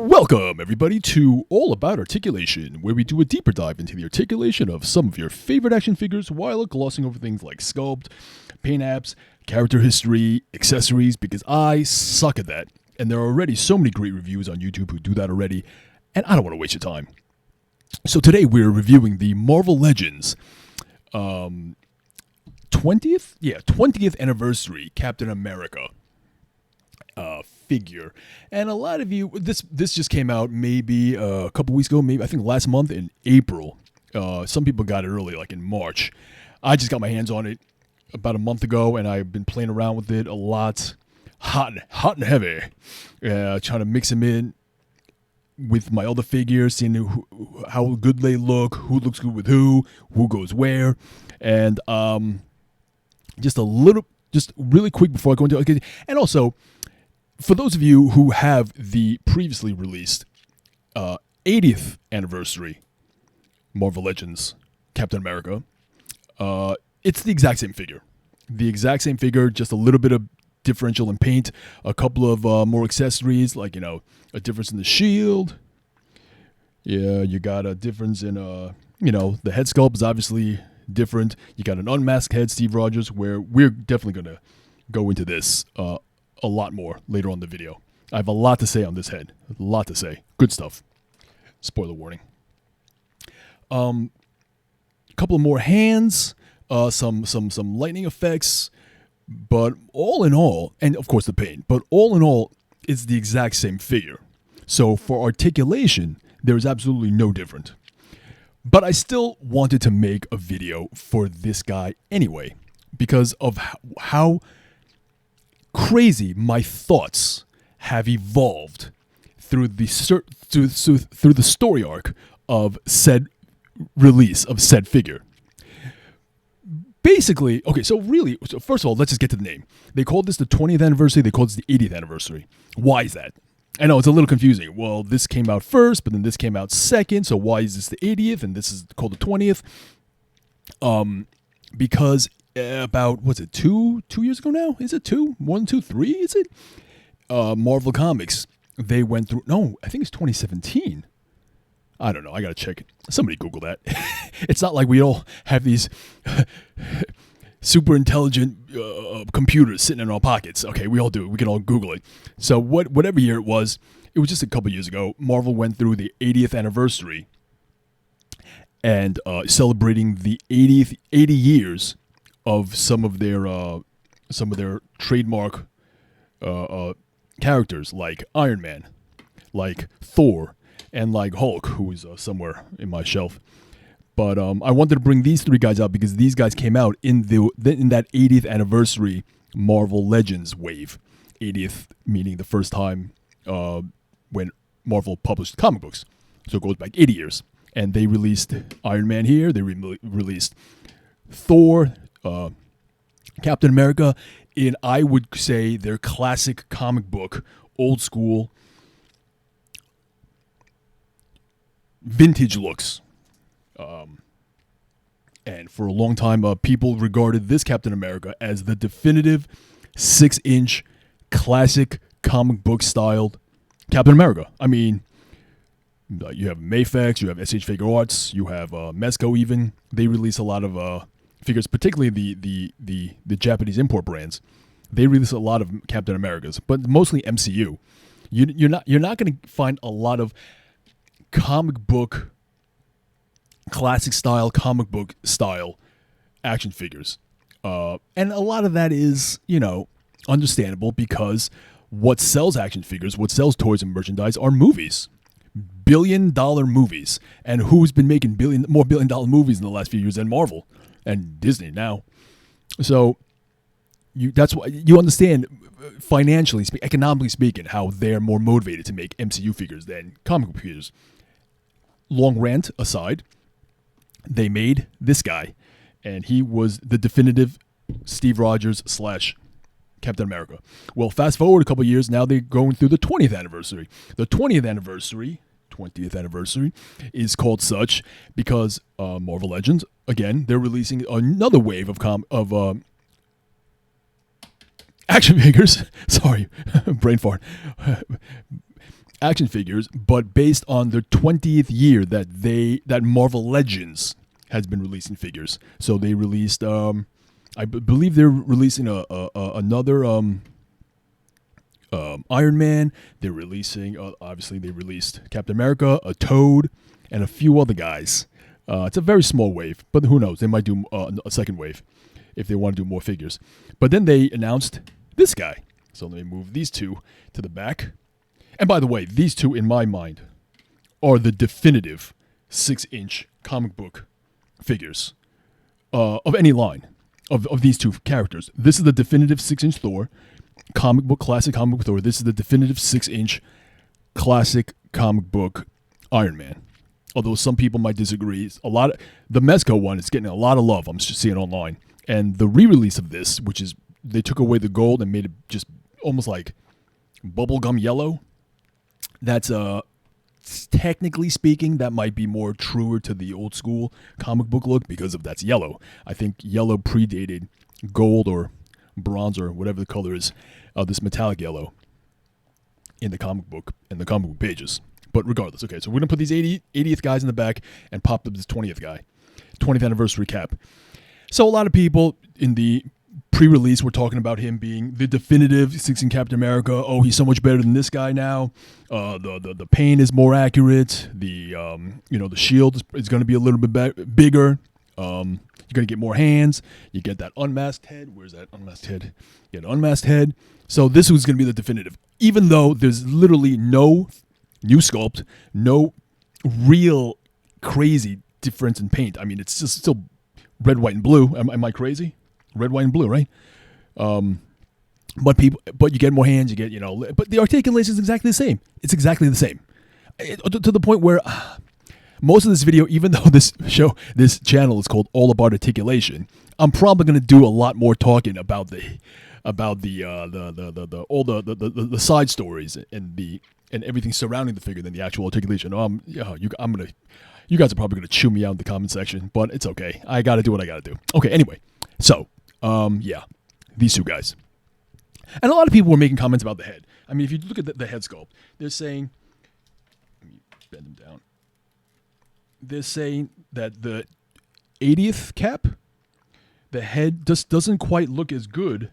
Welcome, everybody, to All About Articulation, where we do a deeper dive into the articulation of some of your favorite action figures while glossing over things like sculpt, paint apps, character history, accessories, because I suck at that. And there are already so many great reviews on YouTube who do that already, and I don't want to waste your time. So today we're reviewing the Marvel Legends 20th anniversary Captain America figure. And a lot of you, this just came out maybe a couple weeks ago, maybe I think last month in April. Some people got it early, like in March. I just got my hands on it about a month ago, and I've been playing around with it a lot, hot and heavy, trying to mix them in with my other figures, seeing how good they look, who looks good with who goes where, and just really quick before I go into it, and also, for those of you who have the previously released 80th anniversary Marvel Legends Captain America, it's the exact same figure. Just a little bit of differential in paint, a couple of more accessories, like, a difference in the shield. Yeah, you got a difference in, the head sculpt is obviously different. You got an unmasked head, Steve Rogers, where we're definitely going to go into this a lot more later on in the video. I have a lot to say on this head. A lot to say. Good stuff. Spoiler warning. A couple of more hands, some lightning effects, but all in all, and of course the paint, but all in all, it's the exact same figure. So for articulation, there is absolutely no different. But I still wanted to make a video for this guy anyway, because of how crazy my thoughts have evolved through the story arc of said release of said figure. Basically, so first of all, let's just get to the name. They called this the 20th anniversary. They called this the 80th anniversary. Why is that? I know it's a little confusing. Well, this came out first, but then this came out second. So why is this the 80th and this is called the 20th? Because about, what's it, two years ago now? Is it two? 1, 2, 3, is it? Marvel Comics, they went through, no, I think it's 2017. I don't know, I gotta check it. Somebody Google that. It's not like we all have these super intelligent computers sitting in our pockets. Okay, we all do. We can all Google it. So whatever year it was just a couple years ago, Marvel went through the 80th anniversary and celebrating the 80 years of some of their trademark characters, like Iron Man, like Thor, and like Hulk, who is somewhere in my shelf. But I wanted to bring these three guys out because these guys came out in that 80th anniversary Marvel Legends wave. 80th meaning the first time when Marvel published comic books. So it goes back 80 years. And they released Iron Man here. They released Thor, Captain America, in, I would say, their classic comic book, old school, vintage looks. And for a long time, people regarded this Captain America as the definitive 6-inch classic comic book styled Captain America. I mean, you have Mayfex, you have SH Figure Arts, you have Mezco even. They release a lot of figures, particularly the Japanese import brands. They release a lot of Captain Americas, but mostly MCU. You're not going to find a lot of comic book, classic style, comic book style action figures. And a lot of that is, understandable, because what sells action figures, what sells toys and merchandise are movies. Billion-dollar movies. And who's been making more billion-dollar movies in the last few years than Marvel and Disney now? So that's why you understand, financially, economically speaking, how they're more motivated to make MCU figures than comic book figures. Long rant aside, they made this guy, and he was the definitive Steve Rogers / Captain America. Well, fast forward a couple of years, now they're going through the 20th anniversary. The 20th anniversary is called such because Marvel Legends, again, they're releasing another wave of action figures. Sorry, brain fart. Action figures, but based on the 20th year that Marvel Legends has been releasing figures. So they released, I believe they're releasing another Iron Man. They're releasing, obviously they released Captain America, a Toad, and a few other guys. It's a very small wave, but who knows? They might do a second wave if they want to do more figures. But then they announced this guy. So let me move these two to the back. And by the way, these two, in my mind, are the definitive 6-inch comic book figures of any line of these two characters. This is the definitive 6-inch Thor, classic comic book Thor. This is the definitive 6-inch classic comic book Iron Man. Although some people might disagree, the Mezco one is getting a lot of love. I'm just seeing it online, and the re-release of this, which is they took away the gold and made it just almost like bubblegum yellow. That's technically speaking, that might be more truer to the old school comic book look because that's yellow. I think yellow predated gold or bronze or whatever the color is, this metallic yellow in the comic book pages. But regardless, okay, so we're gonna put these 80th guys in the back and pop up this 20th guy, 20th anniversary cap. So a lot of people in the pre-release were talking about him being the definitive 6-inch Captain America. Oh, he's so much better than this guy now. The paint is more accurate. The shield is going to be a little bit bigger. You're going to get more hands. You get that unmasked head. Where's that unmasked head? You get an unmasked head. So this was going to be the definitive. Even though there's literally no new sculpt, no real crazy difference in paint. I mean, it's just still red, white, and blue. Am I crazy? Red, white, and blue, right? But you get more hands. You get, but the articulation is exactly the same. It's exactly the same, to the point where most of this video, even though this channel is called All About Articulation, I'm probably going to do a lot more talking about the side stories and everything surrounding the figure than the actual articulation. You guys are probably going to chew me out in the comment section, but it's okay. I got to do what I got to do. Okay, anyway, so. These two guys. And a lot of people were making comments about the head. I mean, if you look at the head sculpt, they're saying, let me bend them down. They're saying that the 80th cap, the head just doesn't quite look as good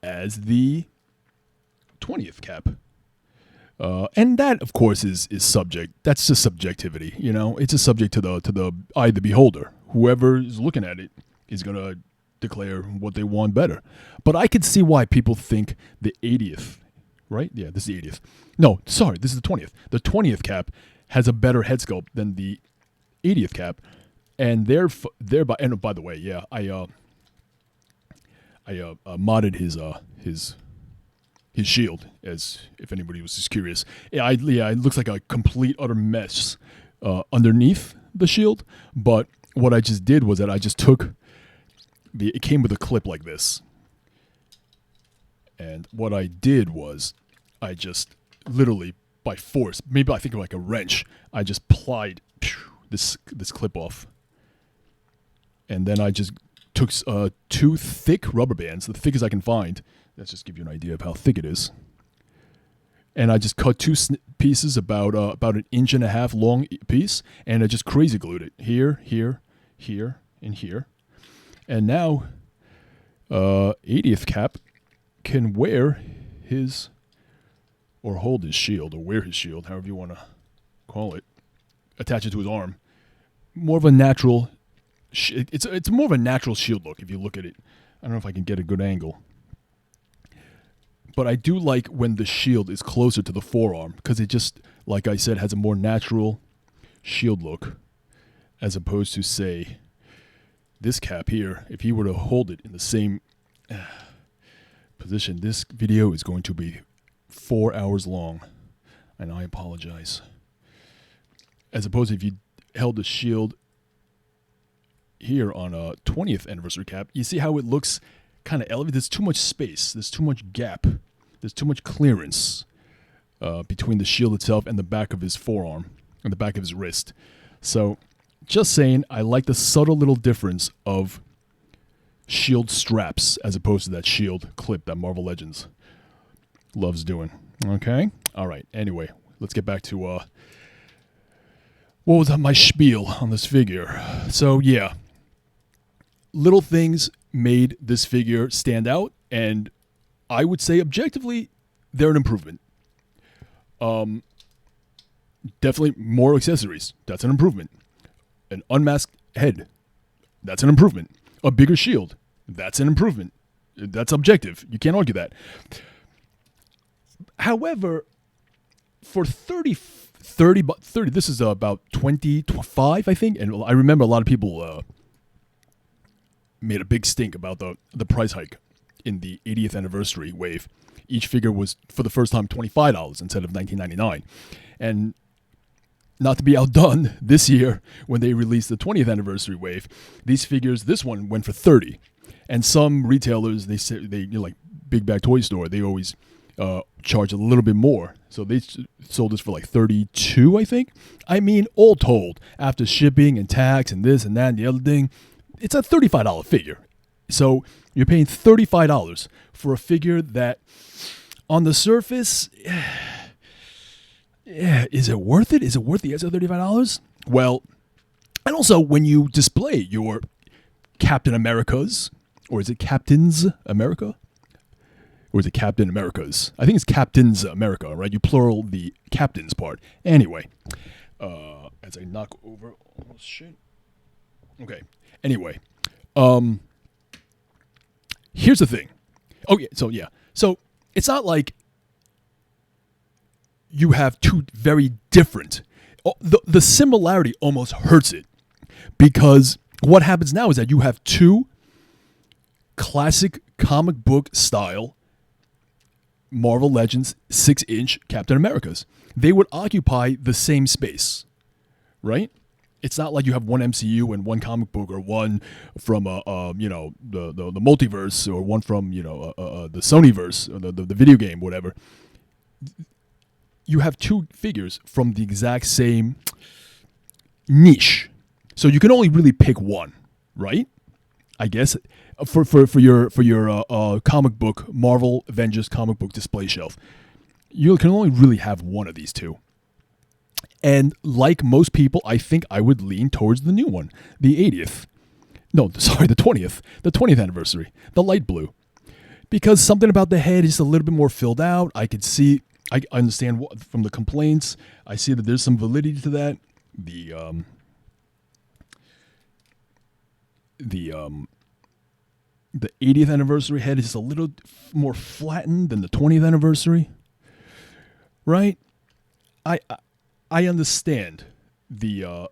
as the 20th cap. And that, of course, is subject. That's just subjectivity. It's just subject to the eye of the beholder. Whoever is looking at it is going to declare what they want better. But I could see why people think the 80th, right? Yeah, this is the 80th. No, sorry, this is the 20th. The 20th cap has a better head sculpt than the 80th cap, and thereby. And by the way, yeah, I modded his shield, as if anybody was just curious. It looks like a complete utter mess underneath the shield. But what I just did was that I just took. It came with a clip like this. And what I did was I just literally by force, maybe I think like a wrench, I just plied this clip off. And then I just took 2 thick rubber bands, the thickest I can find. Let's just give you an idea of how thick it is. And I just cut 2 pieces about an 1.5 inch long piece, and I just crazy glued it here, here, here, and here. And now, 80th cap can wear his, or hold his shield, or wear his shield, however you want to call it, attach it to his arm. More of a natural, it's more of a natural shield look if you look at it. I don't know if I can get a good angle. But I do like when the shield is closer to the forearm, because it just, like I said, has a more natural shield look, as opposed to, say, this cap here. If he were to hold it in the same position, this video is going to be 4 hours long, and I apologize. As opposed to if you held the shield here on a 20th anniversary cap, you see how it looks kind of elevated. There's too much space. There's too much gap. There's too much clearance between the shield itself and the back of his forearm and the back of his wrist. So, just saying, I like the subtle little difference of shield straps as opposed to that shield clip that Marvel Legends loves doing. Okay? All right. Anyway, let's get back to what was my spiel on this figure. So, yeah. Little things made this figure stand out, and I would say objectively, they're an improvement. Definitely more accessories. That's an improvement. An unmasked head. That's an improvement. A bigger shield. That's an improvement. That's objective. You can't argue that. However, for 30, this is about 25, I think. And I remember a lot of people made a big stink about the price hike in the 80th anniversary wave. Each figure was, for the first time, $25 instead of $19.99. And not to be outdone, this year, when they released the 20th anniversary wave, these figures, this one went for $30. And some retailers, they say, like Big Bag Toy Store, they always charge a little bit more. So they sold this for like $32, I think. I mean, all told, after shipping and tax and this and that and the other thing, it's a $35 figure. So you're paying $35 for a figure that, on the surface, yeah, is it worth it? Is it worth the extra $35? Well, and also when you display your Captain Americas, or is it Captain's America? Or is it Captain Americas? I think it's Captain's America, right? You plural the Captain's part. Anyway, as I knock over all this shit. Okay. Anyway, here's the thing. Oh, yeah. So it's not like you have two very different. The similarity almost hurts it, because what happens now is that you have two classic comic book style Marvel Legends 6-inch Captain Americas. They would occupy the same space, right? It's not like you have one MCU and one comic book, or one from the multiverse, or one from the Sonyverse, or the video game, whatever. You have two figures from the exact same niche, so you can only really pick one, right? I guess for your comic book Marvel Avengers comic book display shelf, you can only really have one of these two. And like most people, I think I would lean towards the new one, the 80th. No, sorry, the 20th anniversary, the light blue. Because something about the head is a little bit more filled out. I understand from the complaints. I see that there's some validity to that. The 80th anniversary head is just a little more flattened than the 20th anniversary, right? I understand the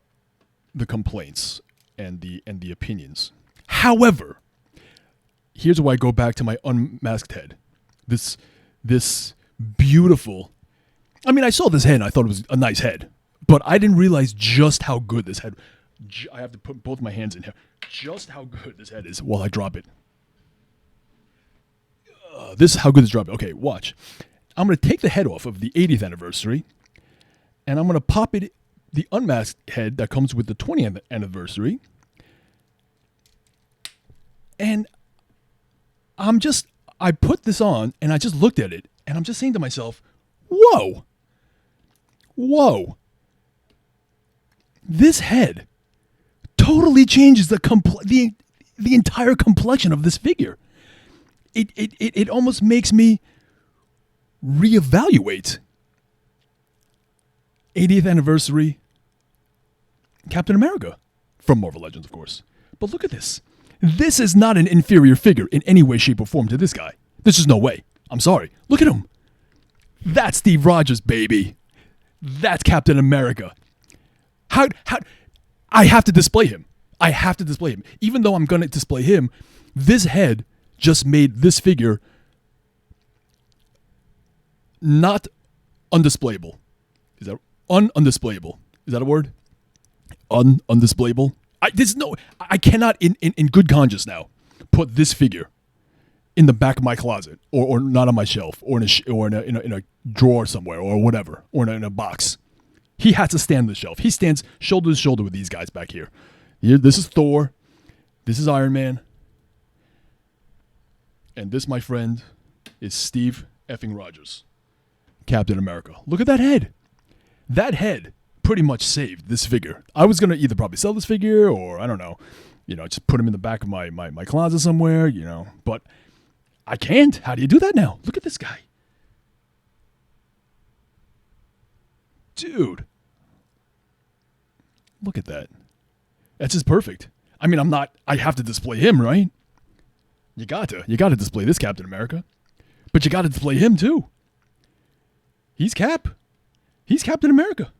complaints and the opinions. However, here's why I go back to my unmasked head. This beautiful. I mean, I saw this head and I thought it was a nice head, but I didn't realize just how good this head. I have to put both my hands in here. Just how good this head is while I drop it. This is how good this drop. Okay, watch. I'm going to take the head off of the 80th anniversary, and I'm going to pop it, the unmasked head that comes with the 20th anniversary. And I put this on, and I just looked at it, and I'm just saying to myself, whoa. This head totally changes the entire complexion of this figure. It almost makes me reevaluate 80th anniversary Captain America from Marvel Legends, of course. But look at this. This is not an inferior figure in any way, shape, or form to this guy. There's just no way. I'm sorry. Look at him. That's Steve Rogers, baby. That's Captain America. How I have to display him. Even though I'm going to display him, this head just made this figure not undisplayable. Is that undisplayable? Is that a word? Undisplayable. I cannot in good conscience now put this figure in the back of my closet, or not on my shelf, or in a drawer somewhere, or whatever, or in a box. He has to stand on the shelf. He stands shoulder to shoulder with these guys back here. This is Thor. This is Iron Man. And this, my friend, is Steve effing Rogers, Captain America. Look at that head. That head pretty much saved this figure. I was going to either probably sell this figure or, I don't know, just put him in the back of my closet somewhere, But I can't. How do you do that now? Look at this guy. Dude. Look at that. That's just perfect. I mean, I have to display him, right? You got to display this Captain America. But you got to display him too. He's Cap. He's Captain America.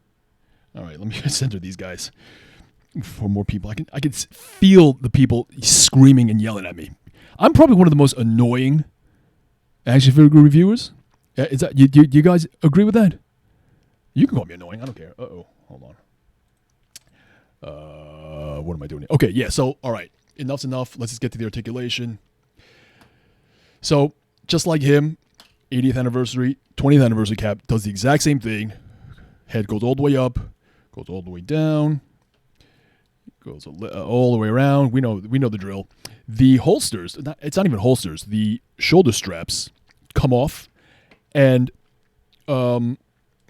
All right, let me center these guys for more people. I can feel the people screaming and yelling at me. I'm probably one of the most annoying action figure reviewers. Is that you guys agree with that? You can call me annoying. I don't care. Uh-oh. Hold on. What am I doing here? Okay, yeah, so, all right. Enough's enough. Let's just get to the articulation. So, just like him, 80th anniversary, 20th anniversary Cap does the exact same thing. Head goes all the way up, goes all the way down, goes all the way around. We know the drill. The holsters, it's not even holsters. The shoulder straps come off, and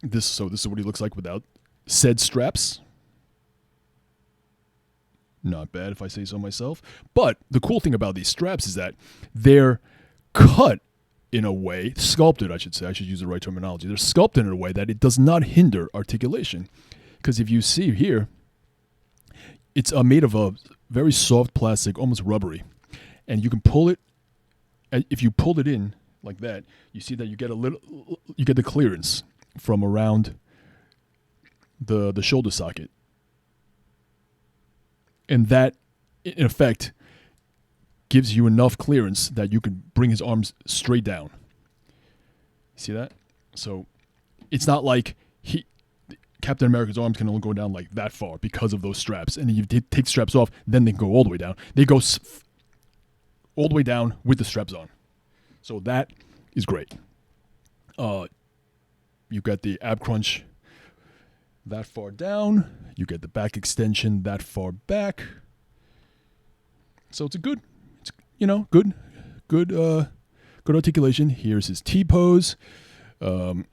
this is what he looks like without said straps. Not bad if I say so myself. But the cool thing about these straps is that they're cut in a way, sculpted I should say, I should use the right terminology. They're sculpted in a way that it does not hinder articulation. Because if you see here, it's made of a very soft plastic, almost rubbery. And you can pull it, if you pull it in like that, you see that you get the clearance from around the shoulder socket. And that, in effect, gives you enough clearance that you can bring his arms straight down. See that? So it's not like Captain America's arms can only go down like that far because of those straps. And if you take straps off, then they can go all the way down. They go all the way down with the straps on. So that is great. You got the ab crunch that far down. You get the back extension that far back. So it's good articulation. Here's his T pose. You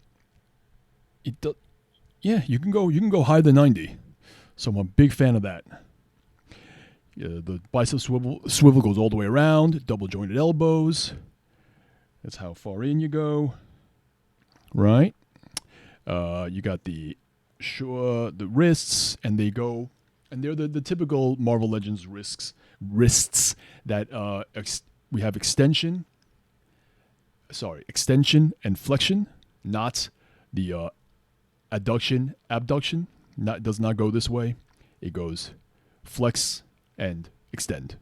can go higher than 90. So I'm a big fan of that. The bicep swivel goes all the way around. Double jointed elbows. That's how far in you go. Right. You got the wrists, and they go, and they're the typical Marvel Legends wrists that we have extension and flexion, not the adduction, abduction. Does not go this way. It goes flex and extend,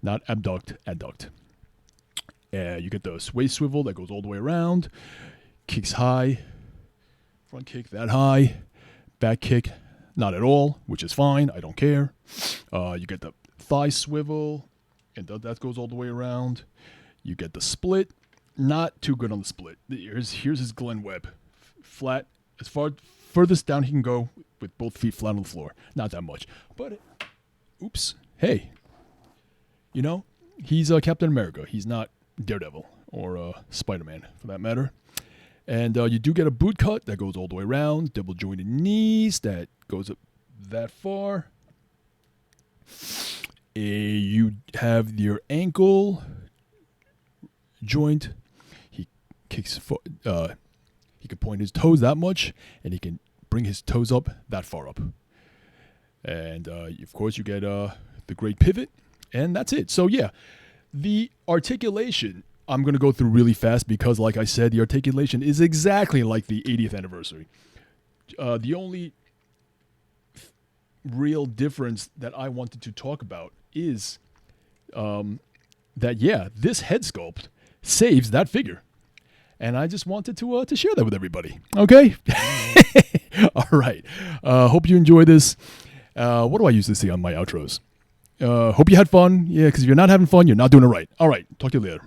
not abduct, adduct. You get the waist swivel that goes all the way around, kicks high, front kick that high, back kick not at all, which is fine. I don't care. You get the thigh swivel, and that goes all the way around. You get the split. Not too good on the split. Here's his Glen Webb. Flat, as furthest down he can go with both feet flat on the floor. Not that much. But, oops. Hey. He's Captain America. He's not Daredevil or Spider-Man, for that matter. And you do get a boot cut that goes all the way around. Double jointed knees that goes up that far. You have your ankle joint. He kicks. He can point his toes that much, and he can bring his toes up that far up. And of course, you get the great pivot, and that's it. So yeah, the articulation I'm going to go through really fast because, like I said, the articulation is exactly like the 80th anniversary. The only real difference that I wanted to talk about is that, this head sculpt saves that figure. And I just wanted to share that with everybody. Okay? All right. Hope you enjoy this. What do I use to see on my outros? Hope you had fun. Yeah, because if you're not having fun, you're not doing it right. All right. Talk to you later.